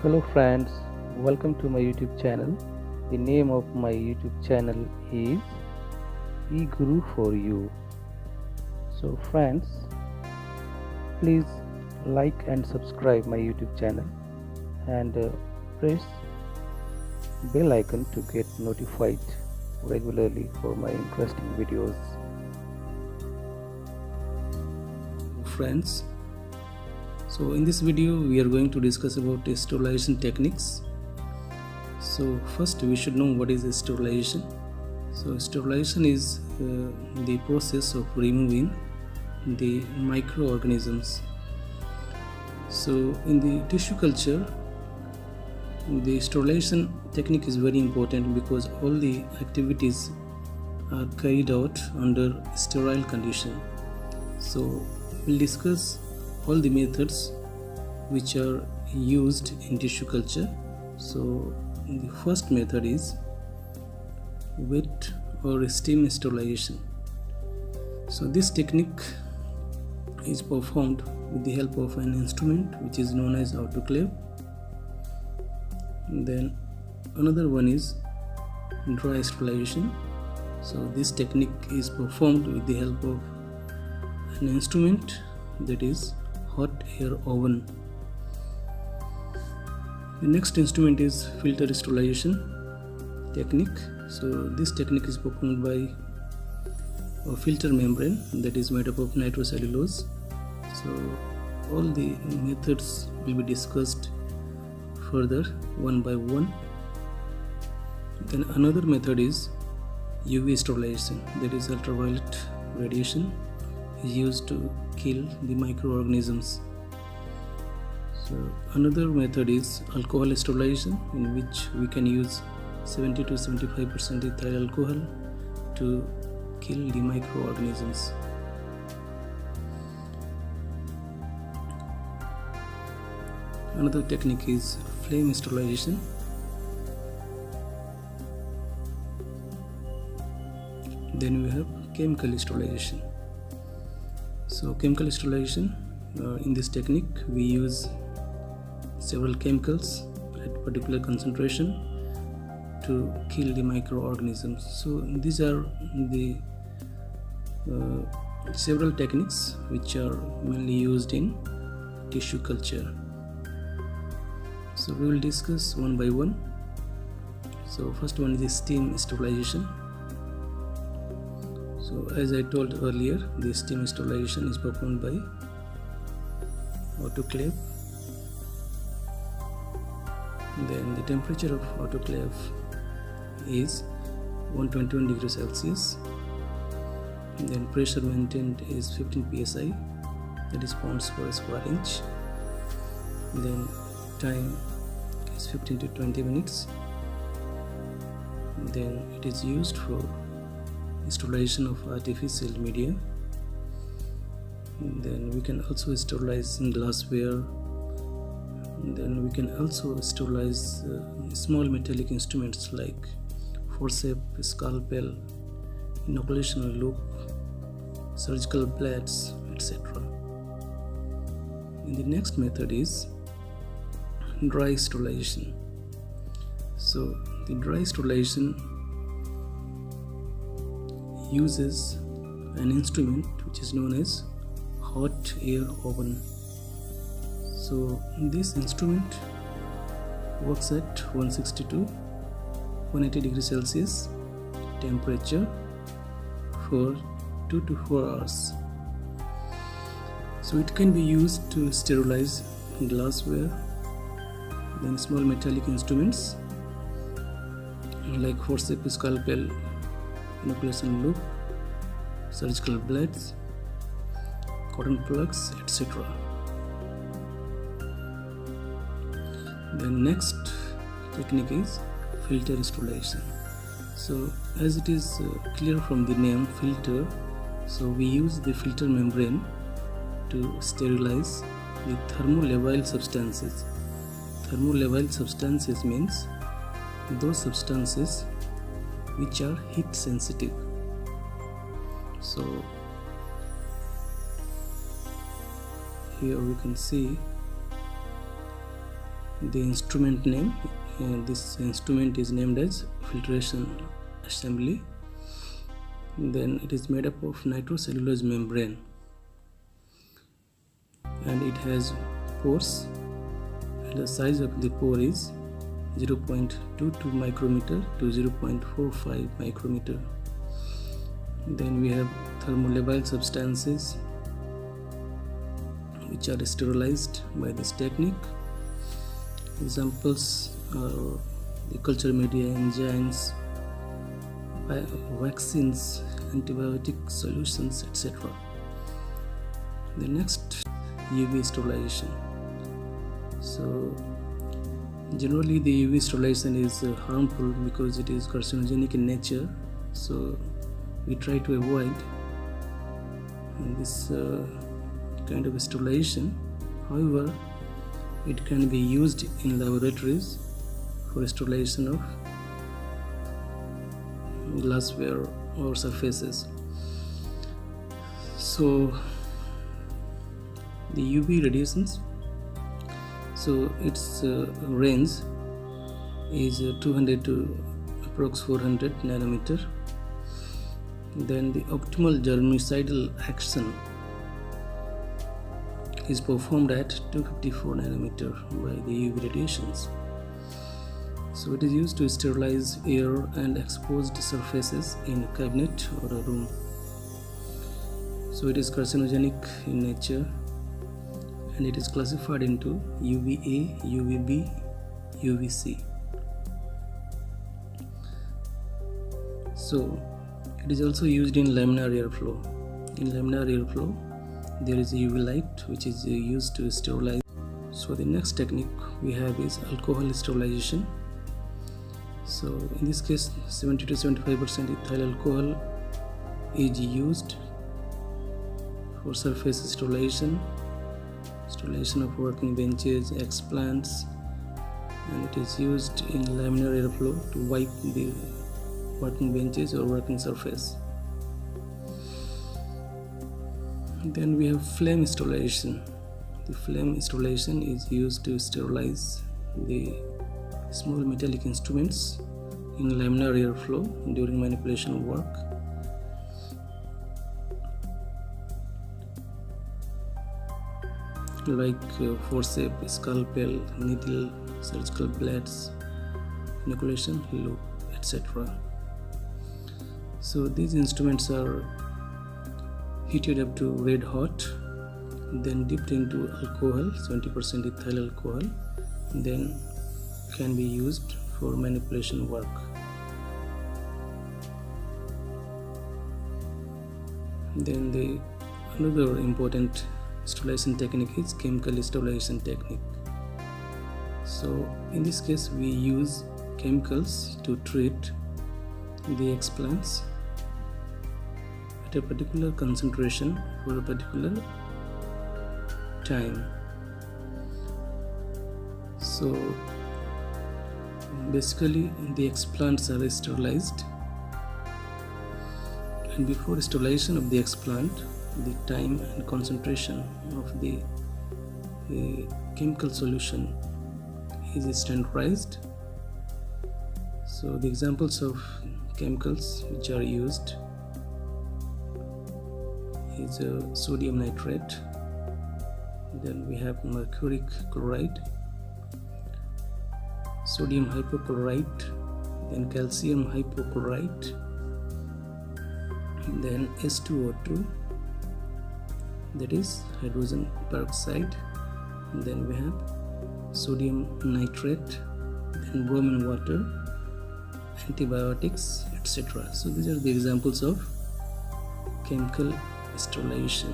Hello friends, welcome to my YouTube channel. The name of my YouTube channel is eGuru for you. So friends, please like and subscribe my YouTube channel and press bell icon to get notified regularly for my interesting videos. Friends, so in this video we are going to discuss about sterilization techniques. So first we should know what is sterilization. So sterilization is the process of removing the microorganisms. So in the tissue culture, the sterilization technique is very important because all the activities are carried out under sterile condition. So we'll discuss all the methods which are used in tissue culture. So the first method is wet or steam sterilization. So this technique is performed with the help of an instrument which is known as autoclave. Then another one is dry sterilization. So this technique is performed with the help of an instrument that is hot air oven. The next instrument is filter sterilization technique. So this technique is performed by a filter membrane that is made up of nitrocellulose. So all the methods will be discussed further one by one. Then another method is UV sterilization, that is ultraviolet radiation is used to kill the microorganisms. So another method is alcohol sterilization, in which we can use 70 to 75% ethyl alcohol to kill the microorganisms. Another technique is flame sterilization. Then we have chemical sterilization. So chemical sterilization, in this technique we use several chemicals at particular concentration to kill the microorganisms. So these are the several techniques which are mainly used in tissue culture. So we will discuss one by one. So first one is the steam sterilization. So as I told earlier, the steam sterilization is performed by autoclave. Then the temperature of autoclave is 121 degrees Celsius. Then pressure maintained is 15 psi, that is pounds per square inch. Then time is 15 to 20 minutes. Then it is used for sterilization of artificial media. Then we can also sterilize glassware. Then we can also sterilize small metallic instruments like forceps, scalpel, inoculation loop, surgical blades, etc. And the next method is dry sterilization. So the dry sterilization uses an instrument which is known as hot air oven. So this instrument works at 160 to 180 degrees Celsius temperature for 2 to 4 hours. So it can be used to sterilize glassware, then small metallic instruments like forceps, scalpel, inoculation loop, surgical blades, cotton plugs, etc. The next technique is filter sterilization. So as it is clear from the name filter, so we use the filter membrane to sterilize the thermolabile substances. Thermolabile substances means those substances which are heat sensitive. So here we can see the instrument name. This instrument is named as filtration assembly. Then it is made up of nitrocellulose membrane, and it has pores, and the size of the pore is 0.22 micrometer to 0.45 micrometer. Then we have thermolabile substances which are sterilized by this technique. Examples are the culture media, enzymes, vaccines, antibiotic solutions, etc. The next, UV sterilization. So generally the UV sterilization is harmful because it is carcinogenic in nature, so we try to avoid this kind of sterilization. However, it can be used in laboratories for sterilization of glassware or surfaces. So the UV radiations, so its range is 200 to approx 400 nanometer. Then the optimal germicidal action is performed at 254 nanometer by the UV radiations. So it is used to sterilize air and exposed surfaces in a cabinet or a room. So it is carcinogenic in nature, and it is classified into UVA, UVB, UVC. So it is also used in laminar airflow. In laminar airflow, there is a UV light which is used to sterilize. So the next technique we have is alcohol sterilization. So in this case, 70 to 75% ethyl alcohol is used for surface sterilization, sterilization of working benches, explants, and it is used in laminar airflow to wipe the working benches or working surface. Then we have flame sterilization. The flame sterilization is used to sterilize the small metallic instruments in laminar airflow during manipulation work. Like forceps, scalpel, needle, surgical blades, inoculation, loop, etc. So these instruments are heated up to red hot, then dipped into alcohol, 70% ethyl alcohol, then can be used for manipulation work. Then another important sterilization technique is chemical sterilization technique. So in this case, we use chemicals to treat the explants at a particular concentration for a particular time. So basically the explants are sterilized, and before sterilization of the explant, the time and concentration of the chemical solution is standardized. So the examples of chemicals which are used is sodium nitrate, then we have mercuric chloride, sodium hypochlorite, then calcium hypochlorite, then S2O2, that is hydrogen peroxide, then we have sodium nitrate, then bromine water, antibiotics, etc. So these are the examples of chemical sterilization.